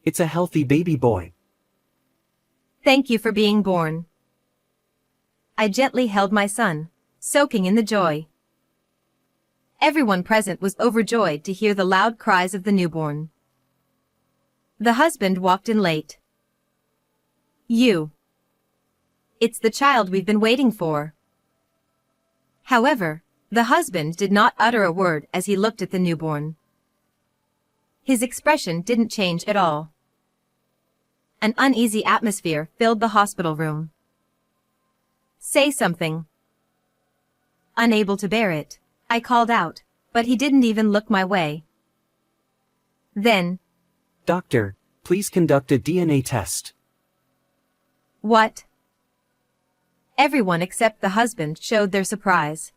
It's a healthy baby boy. Thank you for being born. I gently held my son, soaking in the joy. Everyone present was overjoyed to hear the loud cries of the newborn. The husband walked in late. It's the child we've been waiting for. However, the husband did not utter a word as he looked at the newborn. His expression didn't change at all. An uneasy atmosphere filled the hospital room. Say something. Unable to bear it, I called out, but he didn't even look my way. Then, Doctor, please conduct a DNA test. what? Everyone except the husband showed their surprise.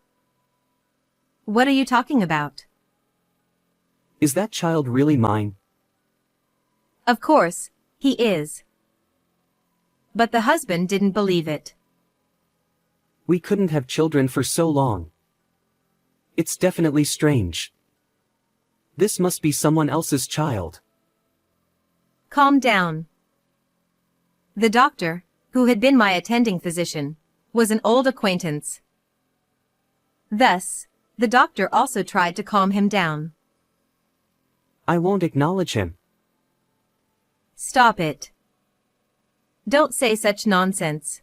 What are you talking about? Is that child really mine? Of course, he is. But the husband didn't believe it. We couldn't have children for so long. It's definitely strange. This must be someone else's child. Calm down. The doctor, who had been my attending physician, was an old acquaintance. Thus, the doctor also tried to calm him down. I won't acknowledge him. Stop it. Don't say such nonsense.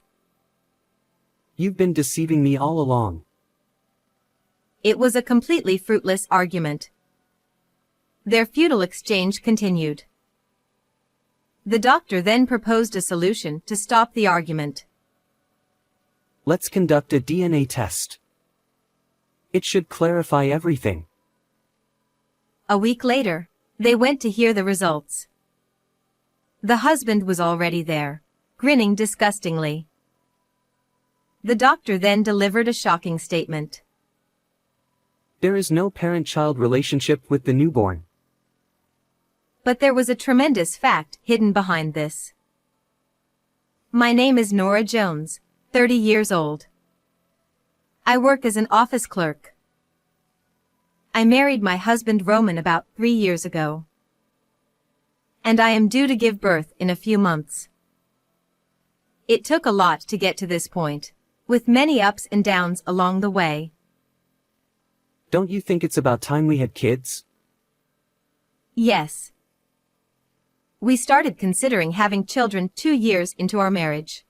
You've been deceiving me all along. It was a completely fruitless argument. Their futile exchange continued. The doctor then proposed a solution to stop the argument. Let's conduct a DNA test. It should clarify everything. A week later, they went to hear the results. The husband was already there, grinning disgustingly. The doctor then delivered a shocking statement. There is no parent-child relationship with the newborn. But there was a tremendous fact hidden behind this. My name is Nora Jones, 30 years old. I work as an office clerk. I married my husband Roman about 3 years ago. And I am due to give birth in a few months. It took a lot to get to this point, with many ups and downs along the way. Don't you think it's about time we had kids? Yes. We started considering having children 2 years into our marriage.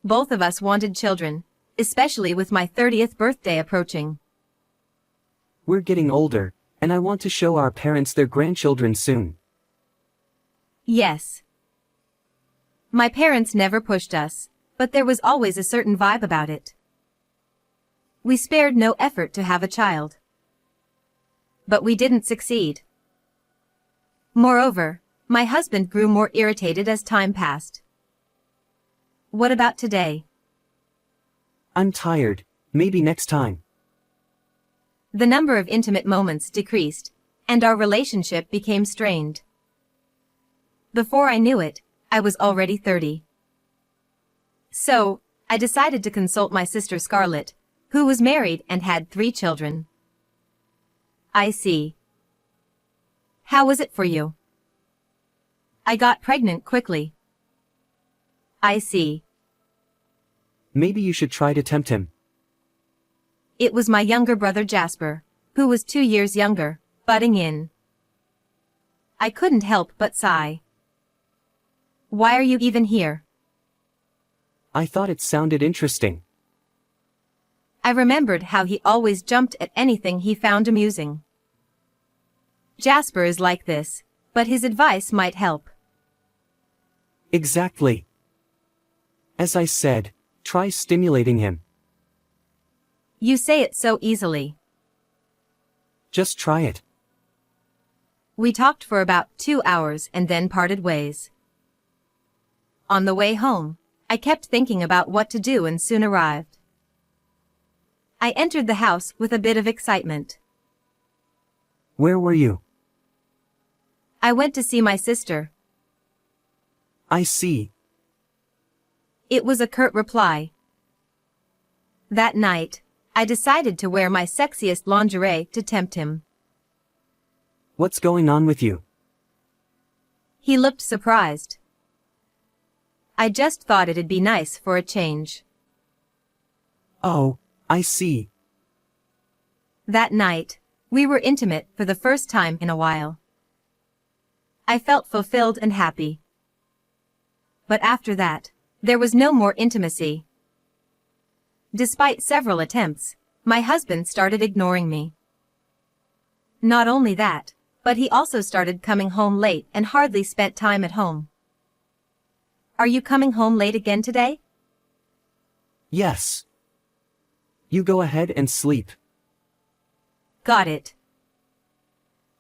Both of us wanted children, especially with my 30th birthday approaching. We're getting older, and I want to show our parents their grandchildren soon. Yes. My parents never pushed us, but there was always a certain vibe about it. We spared no effort to have a child. But we didn't succeed. Moreover, my husband grew more irritated as time passed. What about today? I'm tired, maybe next time. The number of intimate moments decreased, and our relationship became strained. Before I knew it, I was already 30. So, I decided to consult my sister Scarlett, who was married and had 3 children. I see. How was it for you? I got pregnant quickly. I see. Maybe you should try to tempt him. It was my younger brother Jasper, who was 2 years younger, butting in. I couldn't help but sigh. Why are you even here? I thought it sounded interesting. I remembered how he always jumped at anything he found amusing. Jasper is like this, but his advice might help. Exactly. As I said, try stimulating him. You say it so easily. Just try it. We talked for about 2 hours and then parted ways. On the way home, I kept thinking about what to do and soon arrived. I entered the house with a bit of excitement. Where were you? I went to see my sister. I see. It was a curt reply. That night, I decided to wear my sexiest lingerie to tempt him. What's going on with you? He looked surprised. I just thought it'd be nice for a change. Oh, I see. That night, we were intimate for the first time in a while. I felt fulfilled and happy. But after that, there was no more intimacy. Despite several attempts, my husband started ignoring me. Not only that, but he also started coming home late and hardly spent time at home. Are you coming home late again today? Yes. You go ahead and sleep. Got it.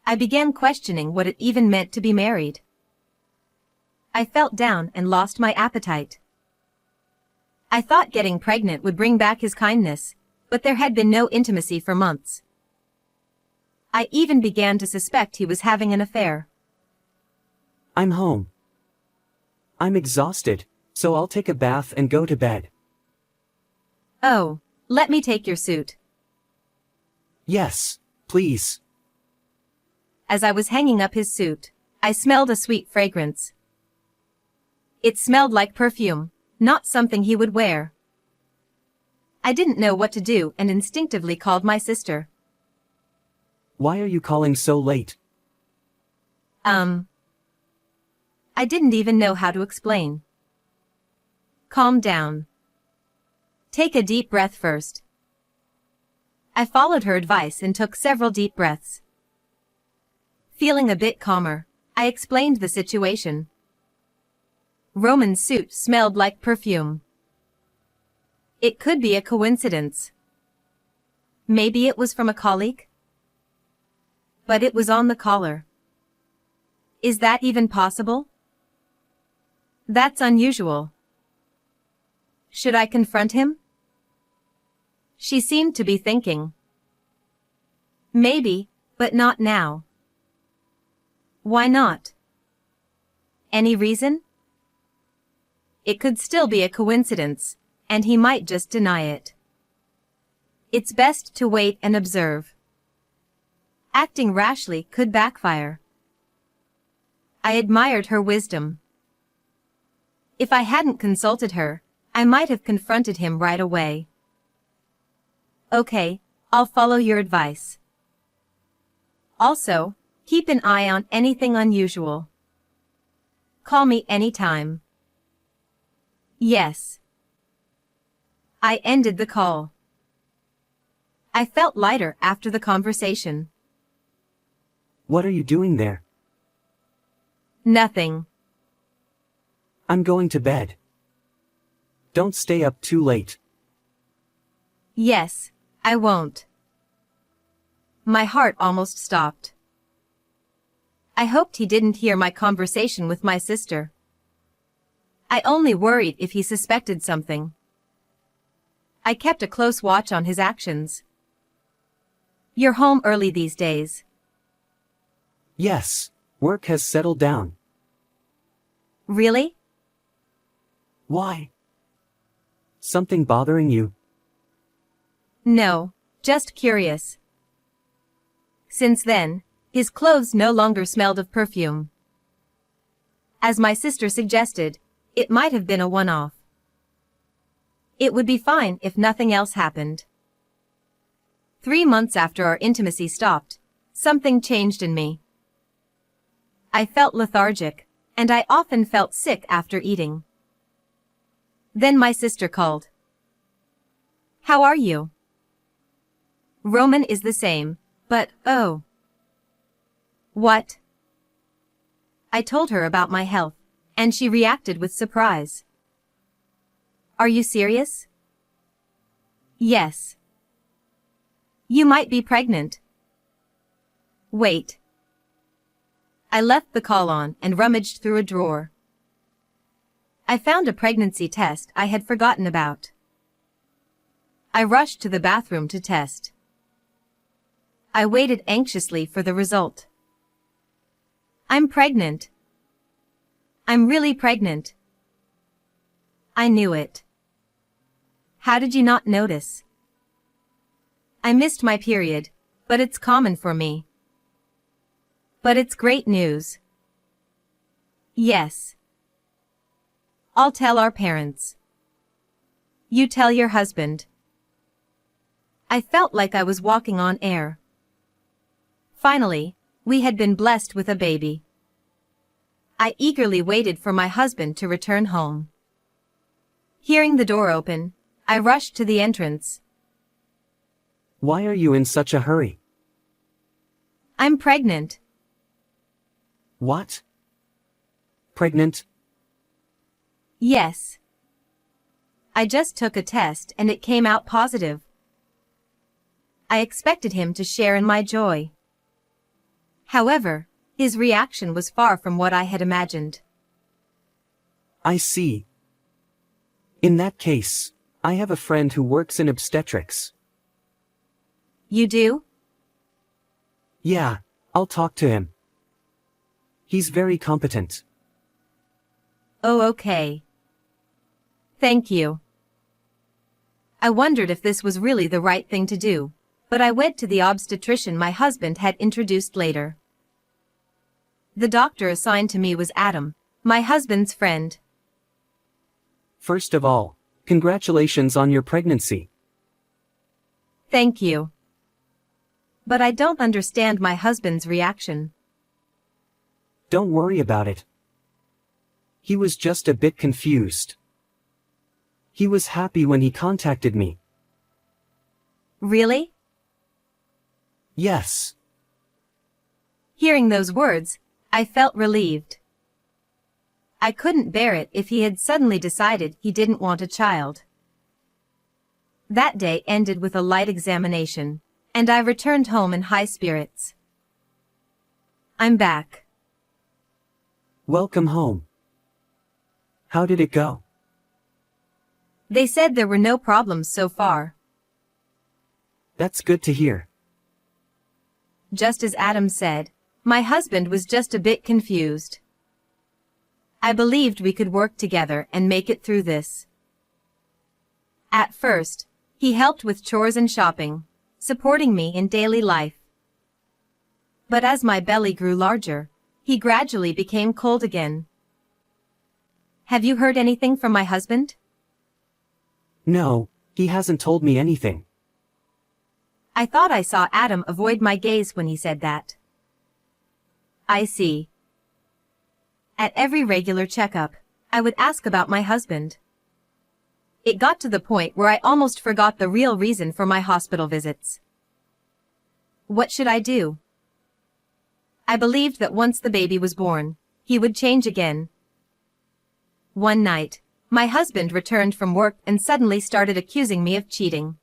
I began questioning what it even meant to be married. I felt down and lost my appetite. I thought getting pregnant would bring back his kindness, but there had been no intimacy for months. I even began to suspect he was having an affair. I'm home. I'm exhausted, so I'll take a bath and go to bed. Oh, let me take your suit. Yes, please. As I was hanging up his suit, I smelled a sweet fragrance. It smelled like perfume, not something he would wear. I didn't know what to do and instinctively called my sister. Why are you calling so late? I didn't even know how to explain. Calm down. Take a deep breath first. I followed her advice and took several deep breaths. Feeling a bit calmer, I explained the situation. Roman's suit smelled like perfume. It could be a coincidence. Maybe it was from a colleague? But it was on the collar. Is that even possible? That's unusual. Should I confront him? She seemed to be thinking. Maybe, but not now. Why not? Any reason? It could still be a coincidence, and he might just deny it. It's best to wait and observe. Acting rashly could backfire. I admired her wisdom. If I hadn't consulted her, I might have confronted him right away. Okay, I'll follow your advice. Also, keep an eye on anything unusual. Call me anytime. Yes. I ended the call. I felt lighter after the conversation. What are you doing there? Nothing. I'm going to bed. Don't stay up too late. Yes, I won't. My heart almost stopped. I hoped he didn't hear my conversation with my sister. I only worried if he suspected something. I kept a close watch on his actions. You're home early these days. Yes, work has settled down. Really? Why? Something bothering you? No, just curious. Since then, his clothes no longer smelled of perfume. As my sister suggested, it might have been a one-off. It would be fine if nothing else happened. 3 months after our intimacy stopped, something changed in me. I felt lethargic, and I often felt sick after eating. Then my sister called. How are you? Roman is the same, but oh. What? I told her about my health, and she reacted with surprise. Are you serious? Yes. You might be pregnant. Wait. I left the call on and rummaged through a drawer. I found a pregnancy test I had forgotten about. I rushed to the bathroom to test. I waited anxiously for the result. I'm pregnant. I'm really pregnant. I knew it. How did you not notice? I missed my period, but it's common for me. But it's great news. Yes. I'll tell our parents. You tell your husband. I felt like I was walking on air. Finally, we had been blessed with a baby. I eagerly waited for my husband to return home. Hearing the door open, I rushed to the entrance. Why are you in such a hurry? I'm pregnant. What? Pregnant? Yes. I just took a test and it came out positive. I expected him to share in my joy. However, his reaction was far from what I had imagined. I see. In that case, I have a friend who works in obstetrics. You do? Yeah, I'll talk to him. He's very competent. Oh, okay. Thank you. I wondered if this was really the right thing to do, but I went to the obstetrician my husband had introduced later. The doctor assigned to me was Adam, my husband's friend. First of all, congratulations on your pregnancy. Thank you. But I don't understand my husband's reaction. Don't worry about it. He was just a bit confused. He was happy when he contacted me. Really? Yes. Hearing those words, I felt relieved. I couldn't bear it if he had suddenly decided he didn't want a child. That day ended with a light examination, and I returned home in high spirits. I'm back. Welcome home. How did it go? They said there were no problems so far. That's good to hear. Just as Adam said, my husband was just a bit confused. I believed we could work together and make it through this. At first, he helped with chores and shopping, supporting me in daily life. But as my belly grew larger, he gradually became cold again. Have you heard anything from my husband? No, he hasn't told me anything. I thought I saw Adam avoid my gaze when he said that. I see. At every regular checkup, I would ask about my husband. It got to the point where I almost forgot the real reason for my hospital visits. What should I do? I believed that once the baby was born, he would change again. One night, my husband returned from work and suddenly started accusing me of cheating.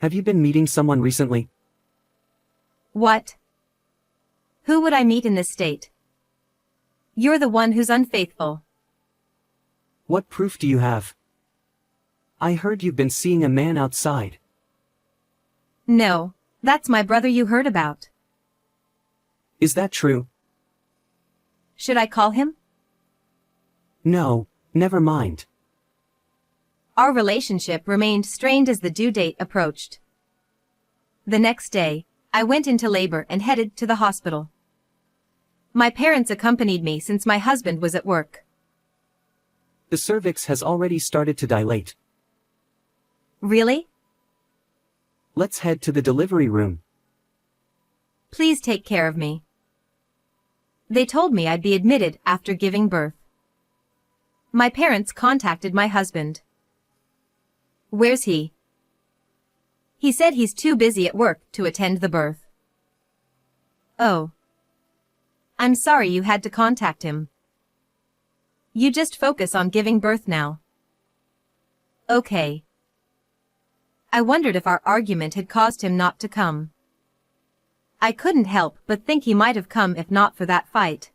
Have you been meeting someone recently? What? Who would I meet in this state? You're the one who's unfaithful. What proof do you have? I heard you've been seeing a man outside. No, that's my brother you heard about. Is that true? Should I call him? No, never mind. Our relationship remained strained as the due date approached. The next day, I went into labor and headed to the hospital. My parents accompanied me since my husband was at work. The cervix has already started to dilate. Really? Let's head to the delivery room. Please take care of me. They told me I'd be admitted after giving birth. My parents contacted my husband. Where's he? He said he's too busy at work to attend the birth. Oh. I'm sorry you had to contact him. You just focus on giving birth now. Okay. I wondered if our argument had caused him not to come. I couldn't help but think he might have come if not for that fight.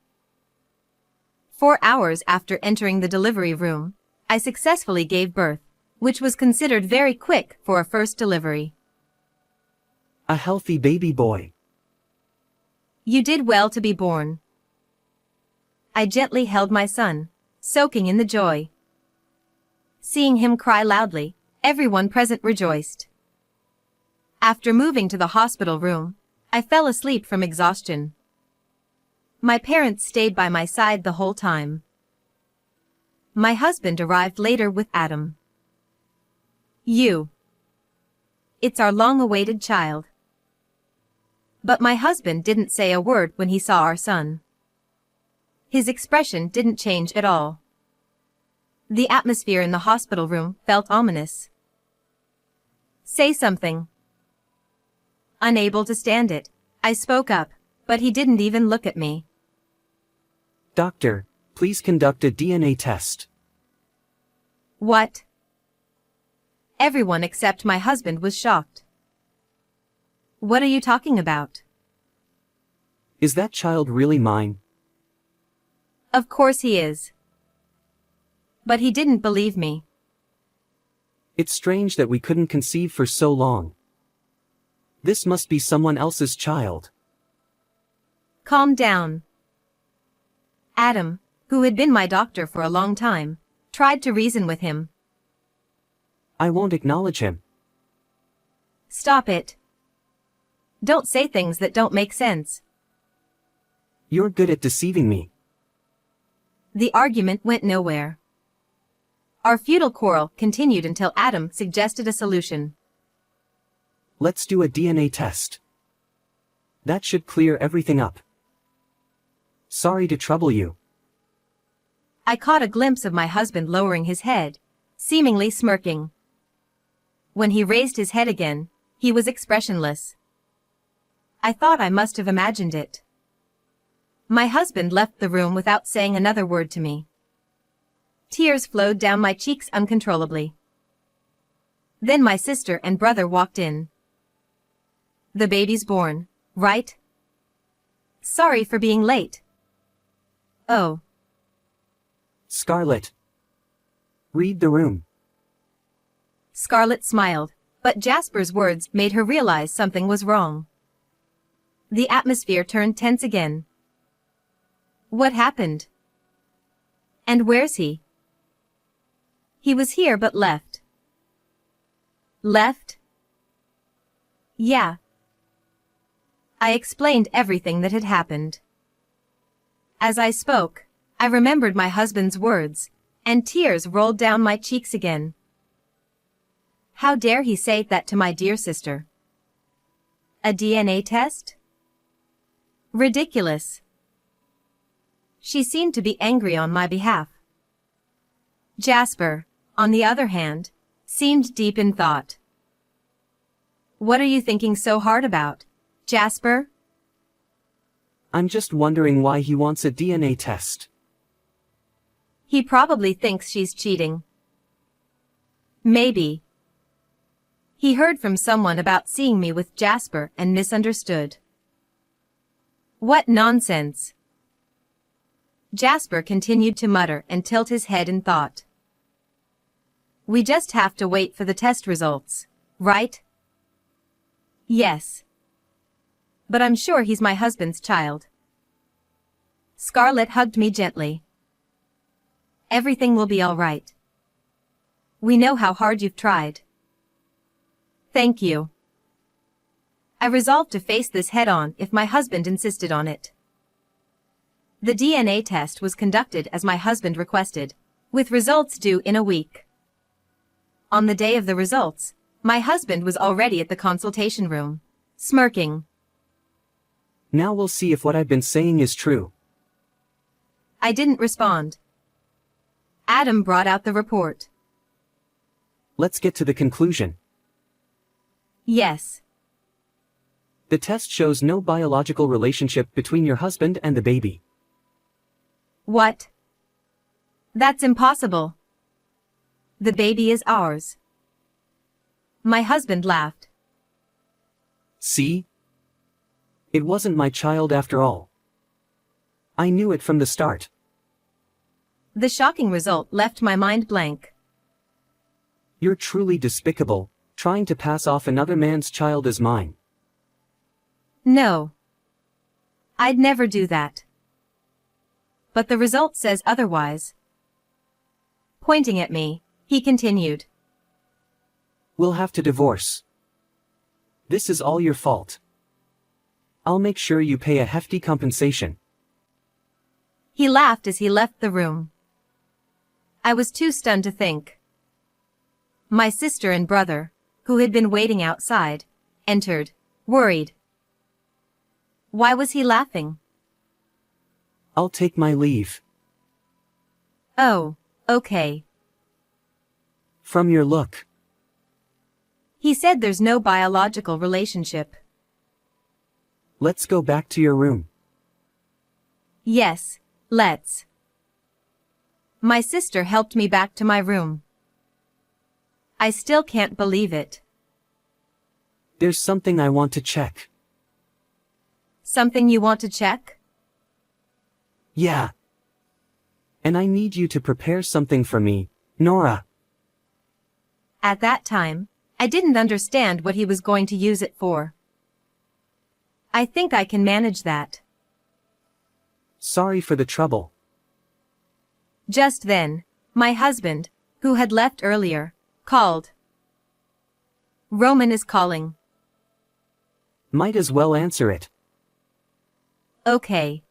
4 hours after entering the delivery room, I successfully gave birth, which was considered very quick for a first delivery. A healthy baby boy. You did well to be born. I gently held my son, soaking in the joy. Seeing him cry loudly, everyone present rejoiced. After moving to the hospital room, I fell asleep from exhaustion. My parents stayed by my side the whole time. My husband arrived later with Adam. It's our long-awaited child. But my husband didn't say a word when he saw our son. His expression didn't change at all. The atmosphere in the hospital room felt ominous. Say something. Unable to stand it, I spoke up, but he didn't even look at me. Doctor, please conduct a DNA test. What? Everyone except my husband was shocked. What are you talking about? Is that child really mine? Of course he is. But he didn't believe me. It's strange that we couldn't conceive for so long. This must be someone else's child. Calm down. Adam, who had been my doctor for a long time, tried to reason with him. I won't acknowledge him. Stop it. Don't say things that don't make sense. You're good at deceiving me. The argument went nowhere. Our futile quarrel continued until Adam suggested a solution. Let's do a DNA test. That should clear everything up. Sorry to trouble you. I caught a glimpse of my husband lowering his head, seemingly smirking. When he raised his head again, he was expressionless. I thought I must have imagined it. My husband left the room without saying another word to me. Tears flowed down my cheeks uncontrollably. Then my sister and brother walked in. The baby's born, right? Sorry for being late. Oh. Scarlett. Read the room. Scarlett smiled, but Jasper's words made her realize something was wrong. The atmosphere turned tense again. What happened? And where's he? He was here but left. Left? Yeah. I explained everything that had happened. As I spoke, I remembered my husband's words, and tears rolled down my cheeks again. How dare he say that to my dear sister? A DNA test? Ridiculous. She seemed to be angry on my behalf. Jasper, on the other hand, seemed deep in thought. What are you thinking so hard about, Jasper? I'm just wondering why he wants a DNA test. He probably thinks she's cheating. Maybe. He heard from someone about seeing me with Jasper and misunderstood. What nonsense. Jasper continued to mutter and tilt his head in thought. We just have to wait for the test results, right? Yes. But I'm sure he's my husband's child. Scarlett hugged me gently. Everything will be all right. We know how hard you've tried. Thank you. I resolved to face this head-on if my husband insisted on it. The DNA test was conducted as my husband requested, with results due in a week. On the day of the results, my husband was already at the consultation room, smirking. Now we'll see if what I've been saying is true. I didn't respond. Adam brought out the report. Let's get to the conclusion. Yes. The test shows no biological relationship between your husband and the baby. What? That's impossible. The baby is ours. My husband laughed. See? It wasn't my child after all. I knew it from the start. The shocking result left my mind blank. You're truly despicable, trying to pass off another man's child as mine. No. I'd never do that. But the result says otherwise. Pointing at me, he continued. We'll have to divorce. This is all your fault. I'll make sure you pay a hefty compensation. He laughed as he left the room. I was too stunned to think. My sister and brother, who had been waiting outside, entered, worried. Why was he laughing? I'll take my leave. Oh, okay. From your look. He said there's no biological relationship. Let's go back to your room. Yes, let's. My sister helped me back to my room. I still can't believe it. There's something I want to check. Something you want to check? Yeah. And I need you to prepare something for me, Nora. At that time, I didn't understand what he was going to use it for. I think I can manage that. Sorry for the trouble. Just then, my husband, who had left earlier, called. Roman is calling. Might as well answer it. Okay.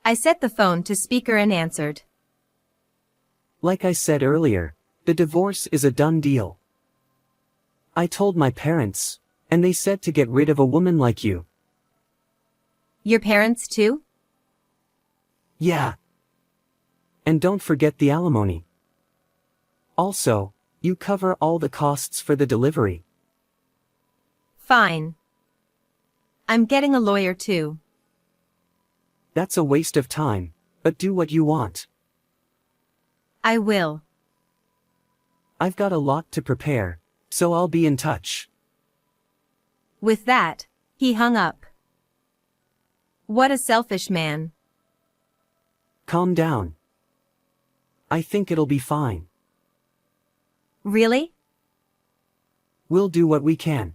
I set the phone to speaker and answered. Like I said earlier, the divorce is a done deal. I told my parents, and they said to get rid of a woman like you. Your parents too? Yeah. And don't forget the alimony. Also, you cover all the costs for the delivery. Fine. I'm getting a lawyer too. That's a waste of time, but do what you want. I will. I've got a lot to prepare, so I'll be in touch. With that, he hung up. What a selfish man. Calm down. I think it'll be fine. Really? We'll do what we can.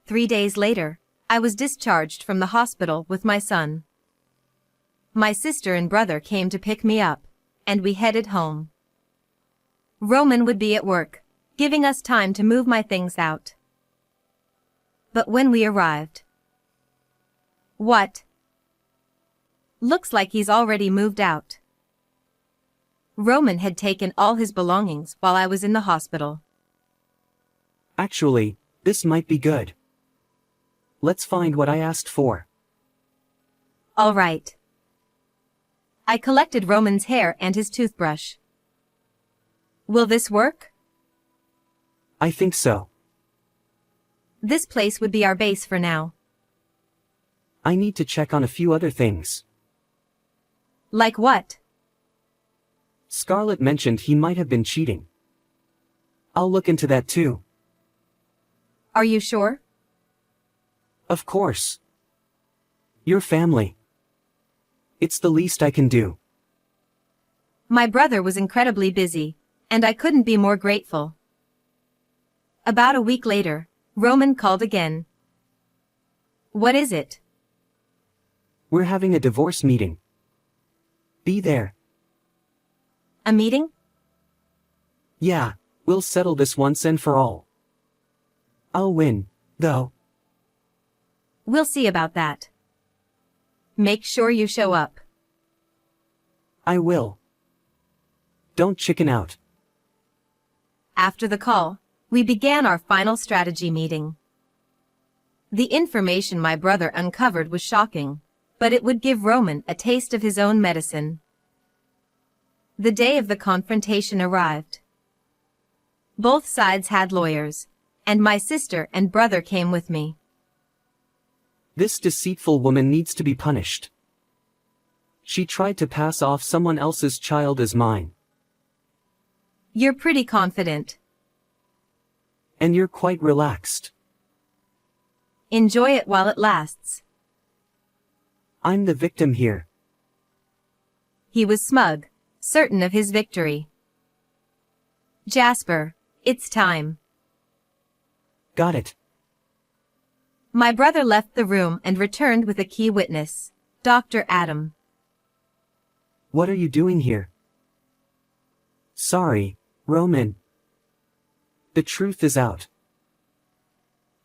3 days later, I was discharged from the hospital with my son. My sister and brother came to pick me up, and we headed home. Roman would be at work, giving us time to move my things out. But when we arrived... What? Looks like he's already moved out. Roman had taken all his belongings while I was in the hospital. Actually, this might be good. Let's find what I asked for. All right. I collected Roman's hair and his toothbrush. Will this work? I think so. This place would be our base for now. I need to check on a few other things. Like what? Scarlett mentioned he might have been cheating. I'll look into that too. Are you sure? Of course. Your family. It's the least I can do. My brother was incredibly busy, and I couldn't be more grateful. About a week later, Roman called again. What is it? We're having a divorce meeting. Be there. A meeting? Yeah, we'll settle this once and for all. I'll win, though. We'll see about that. Make sure you show up. I will. Don't chicken out. After the call, we began our final strategy meeting. The information my brother uncovered was shocking, but it would give Roman a taste of his own medicine. The day of the confrontation arrived. Both sides had lawyers, and my sister and brother came with me. This deceitful woman needs to be punished. She tried to pass off someone else's child as mine. You're pretty confident. And you're quite relaxed. Enjoy it while it lasts. I'm the victim here. He was smug, certain of his victory. Jasper, it's time. Got it. My brother left the room and returned with a key witness, Dr. Adam. What are you doing here? Sorry, Roman. The truth is out.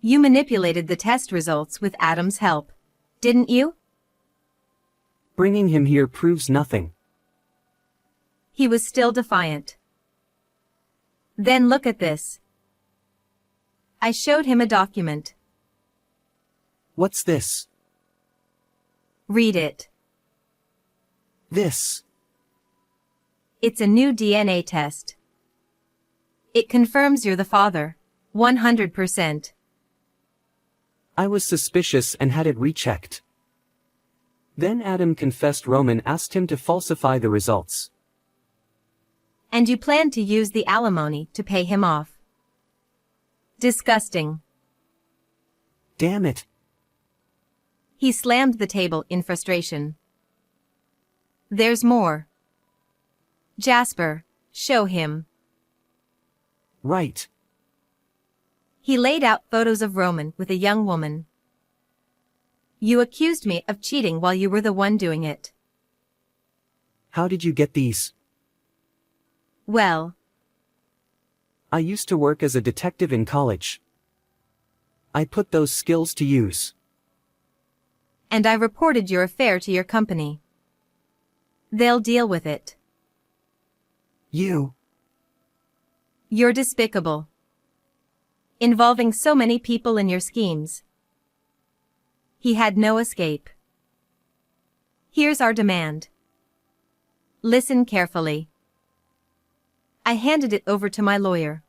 You manipulated the test results with Adam's help, didn't you? Bringing him here proves nothing. He was still defiant. Then look at this. I showed him a document. What's this? Read it. This. It's a new DNA test. It confirms you're the father. 100%. I was suspicious and had it rechecked. Then Adam confessed Roman asked him to falsify the results. And you plan to use the alimony to pay him off. Disgusting. Damn it. He slammed the table in frustration. There's more. Jasper, show him. Right. He laid out photos of Roman with a young woman. You accused me of cheating while you were the one doing it. How did you get these? Well, I used to work as a detective in college. I put those skills to use. and I reported your affair to your company. They'll deal with it. You. You're despicable. Involving so many people in your schemes. He had no escape. Here's our demand. Listen carefully. I handed it over to my lawyer.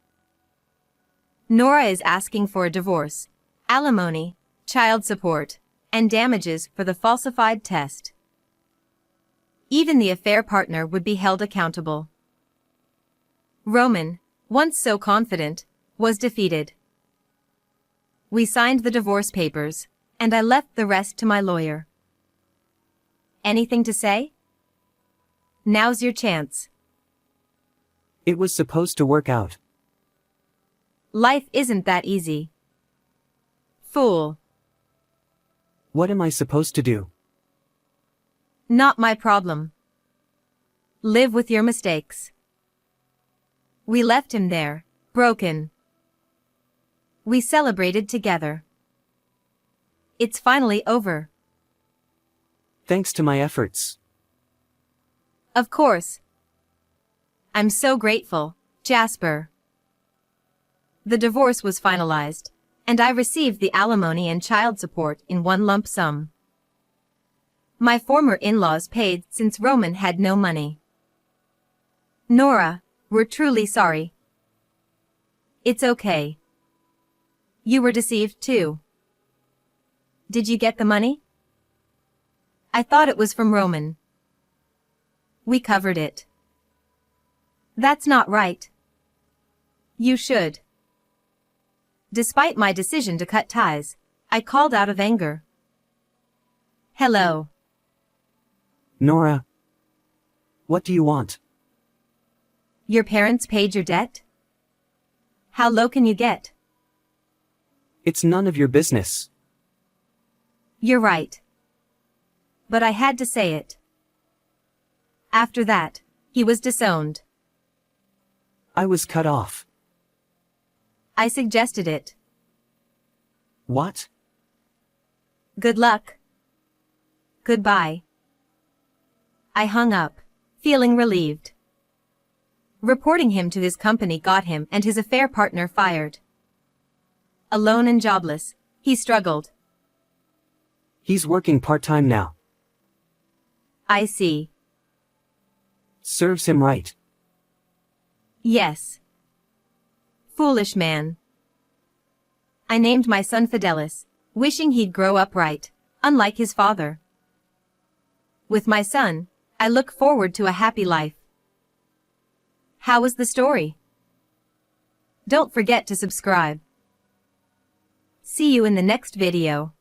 Nora is asking for a divorce, alimony, child support, and damages for the falsified test. Even the affair partner would be held accountable. Roman, once so confident, was defeated. We signed the divorce papers, and I left the rest to my lawyer. Anything to say? Now's your chance. It was supposed to work out. Life isn't that easy. Fool. What am I supposed to do? Not my problem. Live with your mistakes. We left him there, broken. We celebrated together. It's finally over. Thanks to my efforts. Of course. I'm so grateful, Jasper. The divorce was finalized, and I received the alimony and child support in one lump sum. My former in-laws paid since Roman had no money. Nora, we're truly sorry. It's okay. You were deceived too. Did you get the money? I thought it was from Roman. We covered it. That's not right. You should. Despite my decision to cut ties, I called out of anger. Hello. Nora. What do you want? Your parents paid your debt? How low can you get? It's none of your business. You're right. But I had to say it. After that, he was disowned. I was cut off. I suggested it. What? Good luck. Goodbye. I hung up, feeling relieved. Reporting him to his company got him and his affair partner fired. Alone and jobless, he struggled. He's working part-time now. I see. Serves him right. Yes. Foolish man. I named my son Fidelis, wishing he'd grow up right, unlike his father. With my son, I look forward to a happy life. How was the story? Don't forget to subscribe. See you in the next video.